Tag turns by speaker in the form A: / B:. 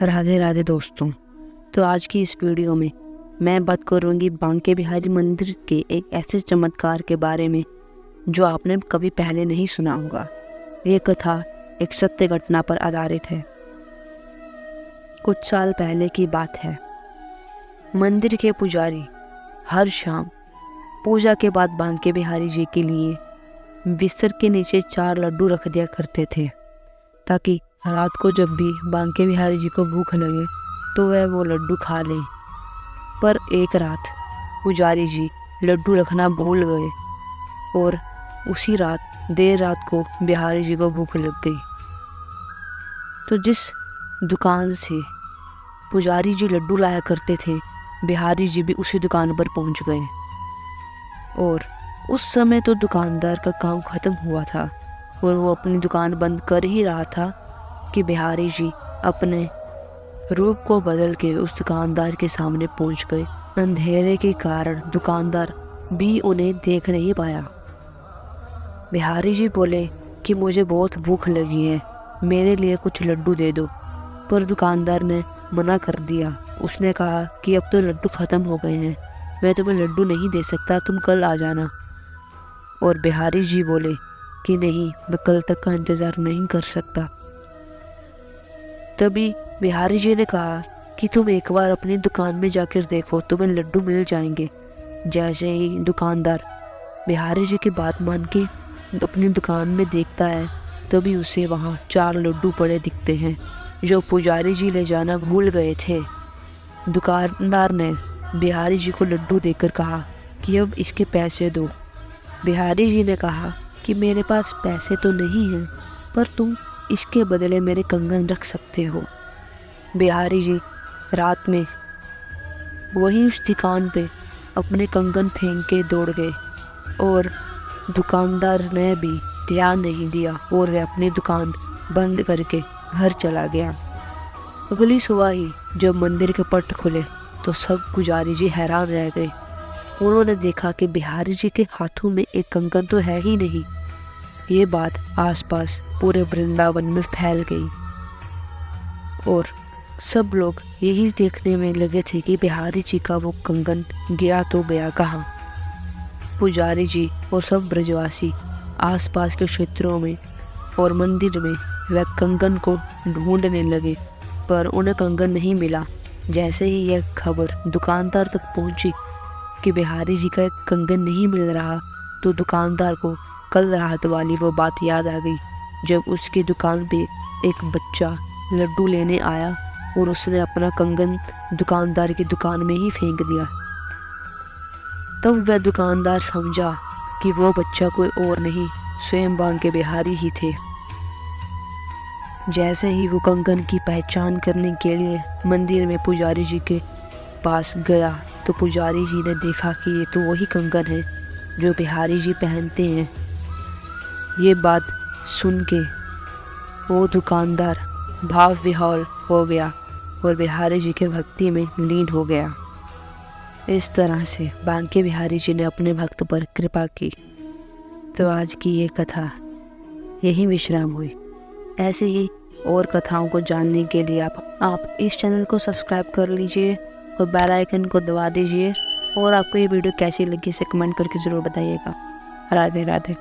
A: राधे राधे दोस्तों। तो आज की इस वीडियो में मैं बात करूंगी बांके बिहारी मंदिर के एक ऐसे चमत्कार के बारे में जो आपने कभी पहले नहीं सुना होगा। ये कथा एक सत्य घटना पर आधारित है। कुछ साल पहले की बात है। मंदिर के पुजारी हर शाम पूजा के बाद बांके बिहारी जी के लिए बिस्तर के नीचे 4 लड्डू रख दिया करते थे, ताकि रात को जब भी बांके बिहारी जी को भूख लगे तो वह वो लड्डू खा लें। पर एक रात पुजारी जी लड्डू रखना भूल गए और उसी रात देर रात को बिहारी जी को भूख लग गई। तो जिस दुकान से पुजारी जी लड्डू लाया करते थे, बिहारी जी भी उसी दुकान पर पहुंच गए। और उस समय तो दुकानदार का काम ख़त्म हुआ था और वो अपनी दुकान बंद कर ही रहा था कि बिहारी जी अपने रूप को बदल के उस दुकानदार के सामने पहुंच गए। अंधेरे के कारण दुकानदार भी उन्हें देख नहीं पाया। बिहारी जी बोले कि मुझे बहुत भूख लगी है, मेरे लिए कुछ लड्डू दे दो। पर दुकानदार ने मना कर दिया। उसने कहा कि अब तो लड्डू ख़त्म हो गए हैं, मैं तुम्हें लड्डू नहीं दे सकता, तुम कल आ जाना। और बिहारी जी बोले कि नहीं, मैं कल तक का इंतज़ार नहीं कर सकता। तभी बिहारी जी ने कहा कि तुम एक बार अपनी दुकान में जाकर देखो, तुम्हें लड्डू मिल जाएंगे। जैसे ही दुकानदार बिहारी जी की बात मान के अपनी दुकान में देखता है, तभी उसे वहाँ 4 लड्डू पड़े दिखते हैं जो पुजारी जी ले जाना भूल गए थे। दुकानदार ने बिहारी जी को लड्डू देकर कहा कि अब इसके पैसे दो। बिहारी जी ने कहा कि मेरे पास पैसे तो नहीं हैं, पर तुम इसके बदले मेरे कंगन रख सकते हो। बिहारी जी रात में वहीं उस दुकान पे अपने कंगन फेंक के दौड़ गए और दुकानदार ने भी ध्यान नहीं दिया और वह अपनी दुकान बंद करके घर चला गया। अगली सुबह ही जब मंदिर के पट खुले तो सब पुजारी जी हैरान रह गए। उन्होंने देखा कि बिहारी जी के हाथों में एक कंगन तो है ही नहीं। ये बात आसपास पूरे वृंदावन में फैल गई और सब लोग यही देखने में लगे थे कि बिहारी जी का वो कंगन गया तो गया कहाँ। पुजारी जी और सब ब्रजवासी आसपास के क्षेत्रों में और मंदिर में वह कंगन को ढूंढने लगे, पर उन्हें कंगन नहीं मिला। जैसे ही यह खबर दुकानदार तक पहुंची कि बिहारी जी का एक कंगन नहीं मिल रहा, तो दुकानदार को कल रात वाली वो बात याद आ गई जब उसकी दुकान पे एक बच्चा लड्डू लेने आया और उसने अपना कंगन दुकानदार की दुकान में ही फेंक दिया। तब वह दुकानदार समझा कि वो बच्चा कोई और नहीं, स्वयं बांके बिहारी ही थे। जैसे ही वो कंगन की पहचान करने के लिए मंदिर में पुजारी जी के पास गया, तो पुजारी जी ने देखा कि ये तो वही कंगन है जो बिहारी जी पहनते हैं। ये बात सुन के वो दुकानदार भाव विह्वल हो गया और बिहारी जी के भक्ति में लीन हो गया। इस तरह से बांके बिहारी जी ने अपने भक्त पर कृपा की। तो आज की ये कथा यही विश्राम हुई। ऐसे ही और कथाओं को जानने के लिए आप इस चैनल को सब्सक्राइब कर लीजिए और बेल आइकन को दबा दीजिए। और आपको ये वीडियो कैसी लगी इसे कमेंट करके ज़रूर बताइएगा। राधे राधे।